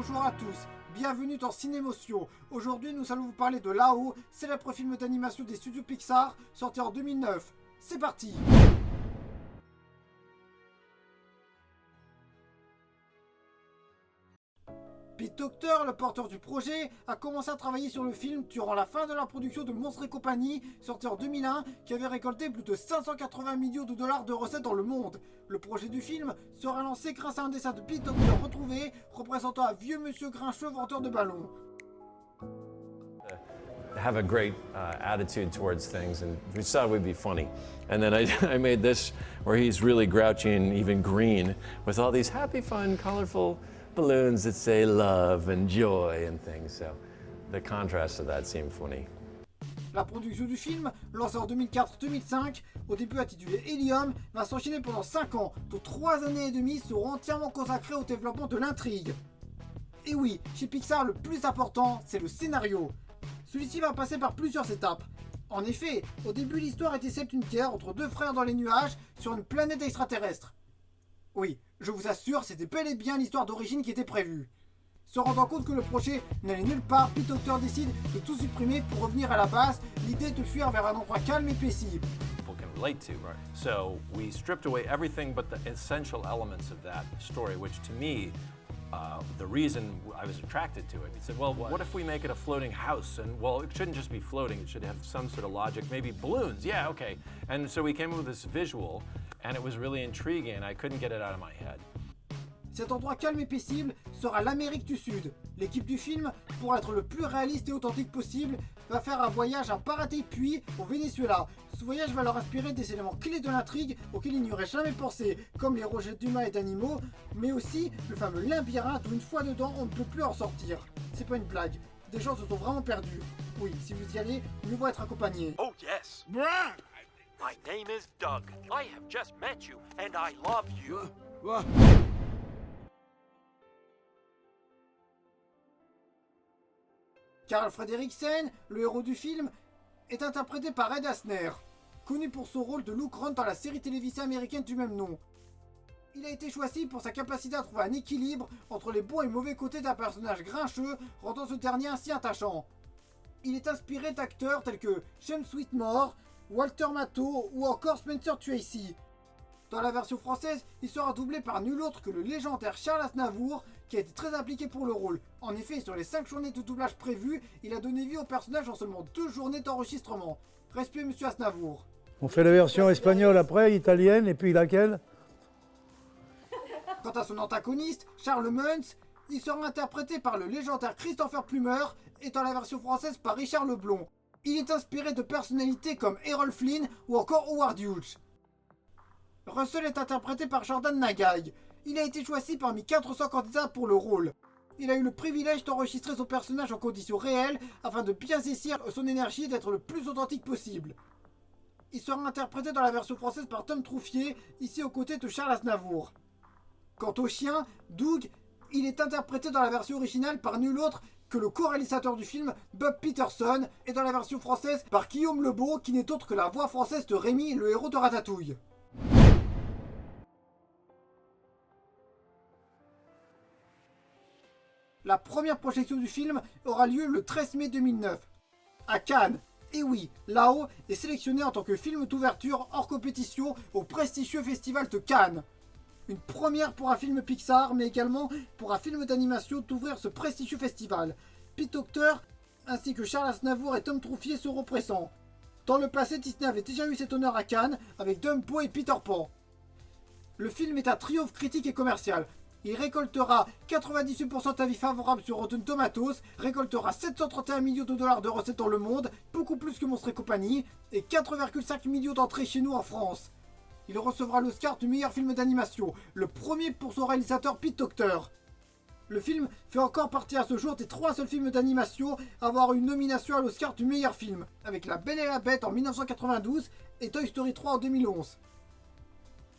Bonjour à tous, bienvenue dans Cinémotion. Aujourd'hui nous allons vous parler de Là-haut, célèbre film d'animation des studios Pixar, sorti en 2009. C'est parti! Pete Docter, le porteur du projet, a commencé à travailler sur le film durant la fin de la production de Monstres et compagnie, sorti en 2001, qui avait récolté plus de 580 millions de dollars de recettes dans le monde. Le projet du film sera lancé grâce à un dessin de Pete Docter retrouvé, représentant un vieux monsieur grincheux vendeur de ballons. Have a great attitude towards things, and we thought it would be funny. And then I made this where he's really grouchy and even green, with all these happy, fun, colorful balloons that say love and joy and things. So the contrast to that seemed funny. La production du film, lancée en 2004-2005, au début intitulée Helium, va s'enchaîner pendant 5 ans, dont 3 années et demie seront entièrement consacrées au développement de l'intrigue. Et oui, chez Pixar, le plus important, c'est le scénario. Celui-ci va passer par plusieurs étapes. En effet, au début l'histoire était celle d'une guerre entre deux frères dans les nuages sur une planète extraterrestre. Oui, je vous assure, c'était bel et bien l'histoire d'origine qui était prévue. Se rendant compte que le projet n'allait nulle part, Pete Docter décide de tout supprimer pour revenir à la base, l'idée de fuir vers un endroit calme et paisible. People can relate to. Right. So we stripped away everything but the essential elements of that story, which to me, the reason I was attracted to it. He said, well, what if we make it a floating house? And well, it shouldn't just be floating, it should have some sort of logic, maybe balloons, yeah, okay. And so we came up with this visual, and it was really intriguing, and I couldn't get it out of my head. Cet endroit calme et paisible sera l'Amérique du Sud. L'équipe du film, pour être le plus réaliste et authentique possible, va faire un voyage à Paraty-Puy au Venezuela. Ce voyage va leur inspirer des éléments clés de l'intrigue auxquels ils n'y auraient jamais pensé, comme les rejets d'humains et d'animaux, mais aussi le fameux labyrinthe où une fois dedans on ne peut plus en sortir. C'est pas une blague, des gens se sont vraiment perdus. Oui, si vous y allez, mieux vaut être accompagné. Oh, yes. Bruh! My name is Doug. I have just met you, and I love you. Carl Frederiksen, le héros du film, est interprété par Ed Asner, connu pour son rôle de Lou Grant dans la série télévisée américaine du même nom. Il a été choisi pour sa capacité à trouver un équilibre entre les bons et mauvais côtés d'un personnage grincheux, rendant ce dernier ainsi attachant. Il est inspiré d'acteurs tels que James Whitmore, Walter Matthau ou encore Spencer Tracy. Dans la version française, il sera doublé par nul autre que le légendaire Charles Aznavour, qui a été très impliqué pour le rôle. En effet, sur les 5 journées de doublage prévues, il a donné vie au personnage en seulement 2 journées d'enregistrement. Respect monsieur Aznavour. On fait la version espagnole après, italienne, et puis laquelle? Quant à son antagoniste, Charles Muntz, il sera interprété par le légendaire Christopher Plummer et dans la version française par Richard Leblond. Il est inspiré de personnalités comme Errol Flynn ou encore Howard Hughes. Russell est interprété par Jordan Nagai. Il a été choisi parmi 400 candidats pour le rôle. Il a eu le privilège d'enregistrer son personnage en conditions réelles afin de bien saisir son énergie et d'être le plus authentique possible. Il sera interprété dans la version française par Tom Troufier, ici aux côtés de Charles Aznavour. Quant au chien, Doug, il est interprété dans la version originale par nul autre que le co-réalisateur du film, Bob Peterson, et dans la version française par Guillaume Lebeau, qui n'est autre que la voix française de Rémi, le héros de Ratatouille. La première projection du film aura lieu le 13 mai 2009, à Cannes. Et oui, Là-haut est sélectionné en tant que film d'ouverture hors compétition au prestigieux festival de Cannes. Une première pour un film Pixar, mais également pour un film d'animation d'ouvrir ce prestigieux festival. Pete Docter, ainsi que Charles Aznavour et Tom Troufier seront présents. Dans le passé, Disney avait déjà eu cet honneur à Cannes avec Dumbo et Peter Pan. Le film est un triomphe critique et commercial. Il récoltera 98% d'avis favorables sur Rotten Tomatoes, récoltera 731 millions de dollars de recettes dans le monde, beaucoup plus que Monstres et compagnie, et 4,5 millions d'entrées chez nous en France. Il recevra l'Oscar du meilleur film d'animation, le premier pour son réalisateur Pete Docter. Le film fait encore partie à ce jour des 3 seuls films d'animation à avoir une nomination à l'Oscar du meilleur film, avec La Belle et la Bête en 1992 et Toy Story 3 en 2011.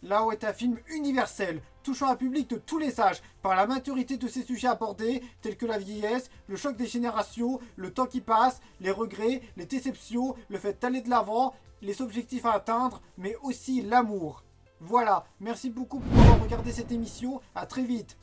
Là-haut est un film universel, touchant un public de tous les âges, par la maturité de ses sujets abordés, tels que la vieillesse, le choc des générations, le temps qui passe, les regrets, les déceptions, le fait d'aller de l'avant, les objectifs à atteindre, mais aussi l'amour. Voilà, merci beaucoup pour avoir regardé cette émission, à très vite.